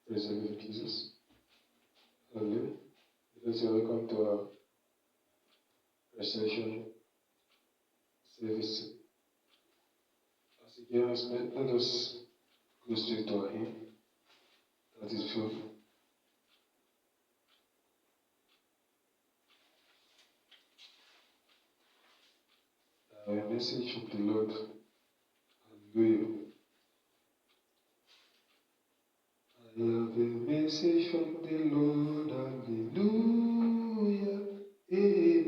Praise the Lord Jesus. Hallelujah. Because you are welcome to our restoration service. As you hear us, let us go straight to our hymn. That is true. A message from the Lord. Hallelujah. I have a message from the Lord. Hallelujah. A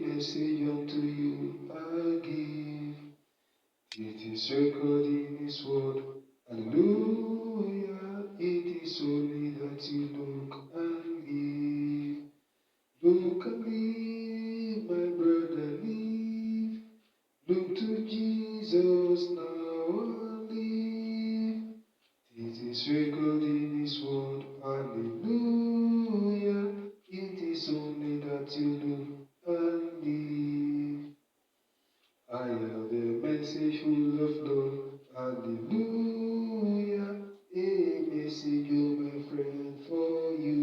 message unto you I give. It is recorded in His word. Hallelujah. It is only that you look and live. Look and live, my brother, live. Look to Jesus now and live. It is recorded in His word. Hallelujah. It is only that you look and live. I have a message full of love. Hallelujah. A message, oh my friend, for you.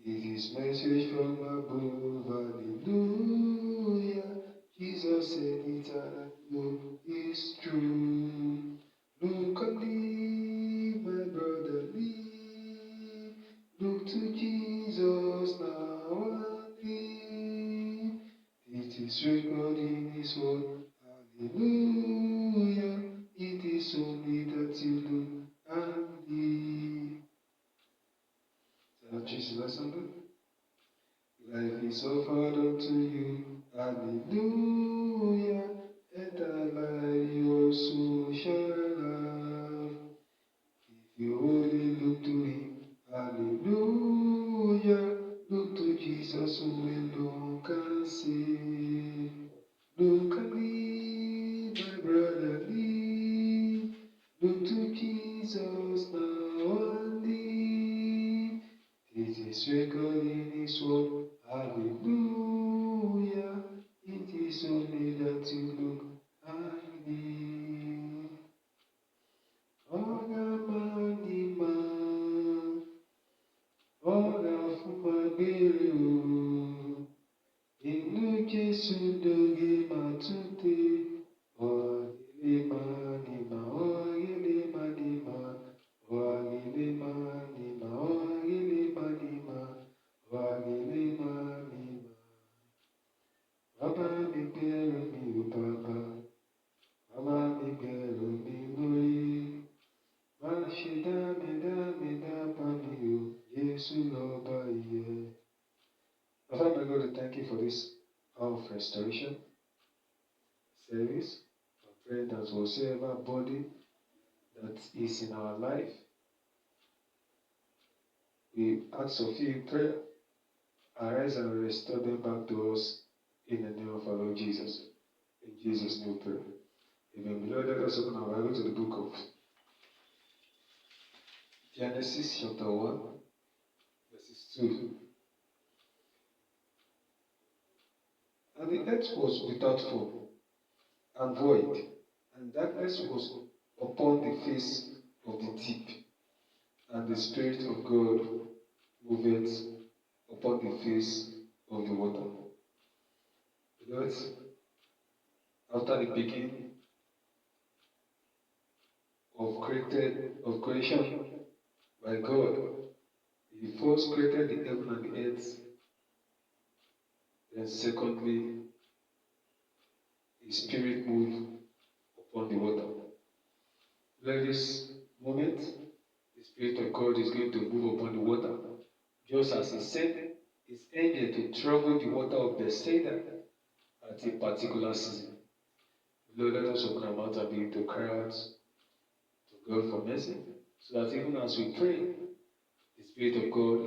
It is message from above. Hallelujah. Jesus said it and I know it's true. Look and live, my brother, live. Look to Jesus now and live. It is recorded in His word. Hallelujah. It is only that you look and live. That is lesson. Life is offered unto you. Hallelujah. And alive your soul shall have. If you only look to Him. Hallelujah. Look to Jesus who alone can save. Look and live, my brother, live. Look to Jesus now and live. It is recorded in His word. Hallelujah. It is only that you look and live. Ogamanima, Ogafumabiri o, Inú Jésù dògé màtúndé, Ọ̀gẹ̀lẹ̀mánìmá, Ọ̀gẹ̀lẹ̀mánìmá, Ọ̀gẹ̀lẹ̀mánìmá, Ọ̀gẹ̀lẹ̀mánìmá, Ọ̀gẹ̀lẹ̀mánìmá. Bàbá mi gbẹ́rù mi ò bàbá, bàbá mi gbẹ́rù mi lórí. Má ṣe dá bá mi o, Jésù lọ́ba ìyè. Father, my God, I thank you for this hour of restoration service. I pray that whatsoever body that is in our life, we ask of you in prayer, arise and restore them back to us in the name of our Lord Jesus. In Jesus' name we pray. Amen. Beloved, let us open our Bible to the book of Genesis chapter 1, verses 2. And the earth was without form and void, and darkness was upon the face of the deep, and the Spirit of God moveth upon the face of the water. Beloved, after the beginning of creation by God, He first created the heaven and the earth. Then secondly, His Spirit moved upon the water. At this moment, the Spirit of God is going to move upon the water, just as He sent His angel to travel the water of Bethsaida at a particular season. Lord, let us open our mouth and begin to cry out to God for mercy, so that even as we pray, the Spirit of God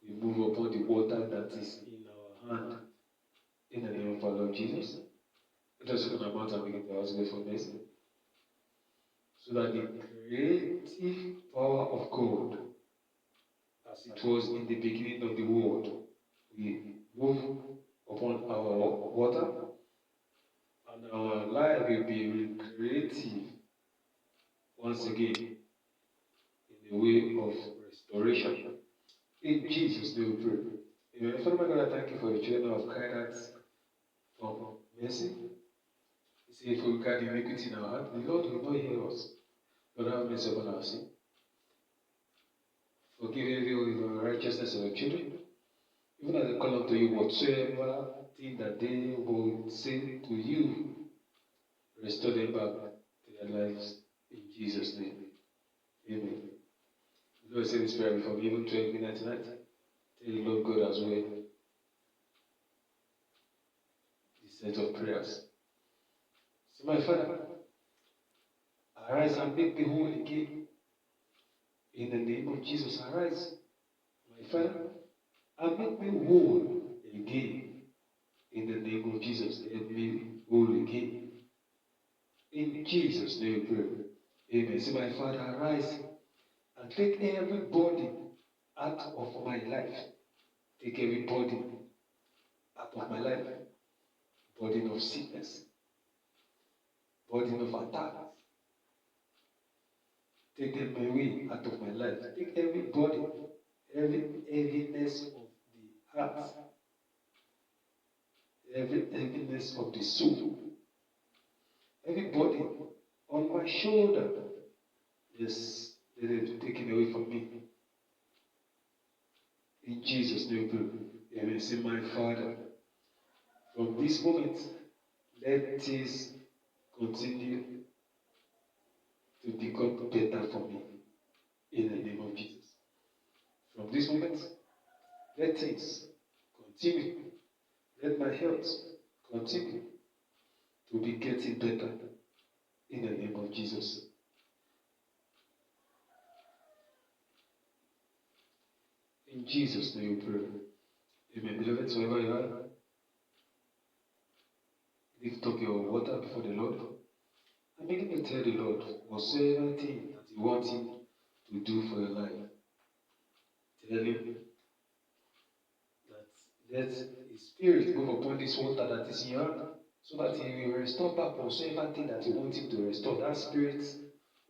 will move upon the water that is in our hand. In the name of our Lord Jesus, let us open our mouth and begin to ask God for mercy, so that the creative power of God, as it was in the beginning of the world, will move upon our water, and our life will be recreative once again in the way of restoration. In Jesus' name we pray. Amen. Father, my God, I thank you for your children of kind hearts, for mercy. You say, if we regard iniquity in our heart, the Lord will not hear us. Lord, have mercy upon our sin. Forgive every unrighteousness of your children. Even as they call unto you, whatsoever thing that they will say to you, restore them back to their lives. In Jesus' name. Amen. Lord, say this prayer before me, even 12 midnight tonight. Tell the Lord God as well. This set of prayers. So, my Father, arise and make me whole again. In the name of Jesus, arise, my Father, and make me whole again. In the name of Jesus, make me whole again. In Jesus' name we pray. Amen. Say, my Father, arise and take everybody out of my life. Take everybody out of my life. Burden of sickness, burden of attack. Take them away out of my life. Take everybody, every heaviness of the heart, every heaviness of the soul, everybody on my shoulder. Yes, let it be taken away from me. In Jesus' name, pray. Amen. Say, my Father, from this moment, let things continue to become better for me. In the name of Jesus. From this moment, let things continue. Let my health continue to be getting better. In the name of Jesus. In Jesus' name we pray. Amen. Beloved, wherever you are, lift up your water before the Lord and begin to tell the Lord whatsoever thing that you want Him to do for your life. Tell Him that let His Spirit move upon this water that is in your hand, so that He will restore back whatsoever thing that you want Him to restore. That spirit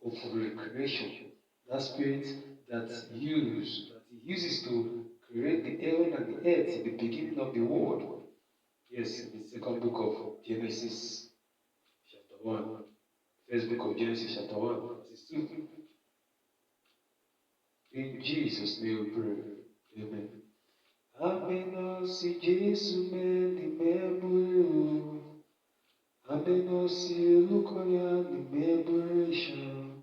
of recreation, that spirit that He uses to create the heaven and the earth in the beginning of the world. Yes, in the second book of Genesis, chapter 1. First book of Genesis, chapter 1, verse 2. In Jesus' name we pray. Amen. Amenosi Jesu meni memory. Amenosi lukoya ni memoration.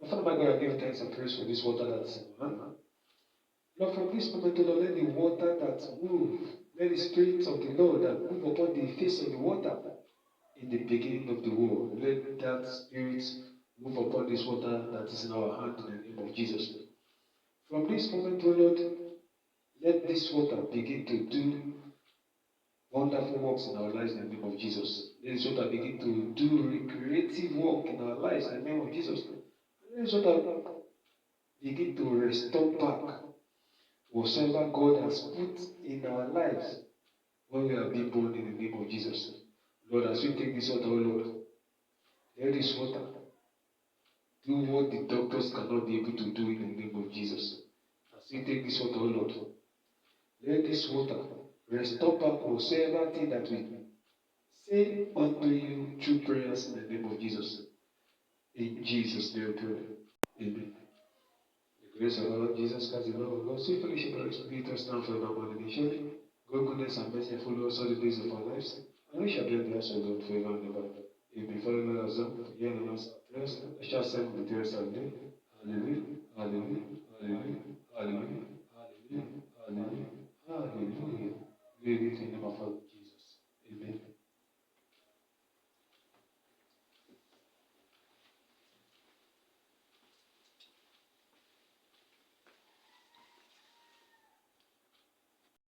Father, my God, I give thanks and praise for this water that's in my hand. Lord, from this moment, Lord, let the water that move, let the Spirit of the Lord that move upon the face of the water in the beginning of the world, let that Spirit move upon this water that is in our hand in the name of Jesus. From this moment, Lord, let this water begin to do wonderful works in our lives in the name of Jesus. Let this water begin to do recreative work in our lives in the name of Jesus. Let this water begin to restore back whatsoever God has put in our lives when we are being born in the name of Jesus. Lord, as we take this water, oh Lord, let this water do what the doctors cannot be able to do in the name of Jesus. As we take this water, oh Lord, let this water restore back whatsoever thing that we say unto you through prayers in the name of Jesus. In Jesus' name we pray. Amen. The grace of our Lord Jesus Christ, the love of God, sweet fellowship of the Spirit, us now forevermore and surely. God, goodness and mercy follow us all the days of our lives, and we shall be in the house of God forever and ever. Amen. Follow us up, hear us prayers, I shall send with the rest of the day. Hallelujah, hallelujah, hallelujah, hallelujah, hallelujah, hallelujah, hallelujah. Glory be to the name of our Lord Jesus. Amen.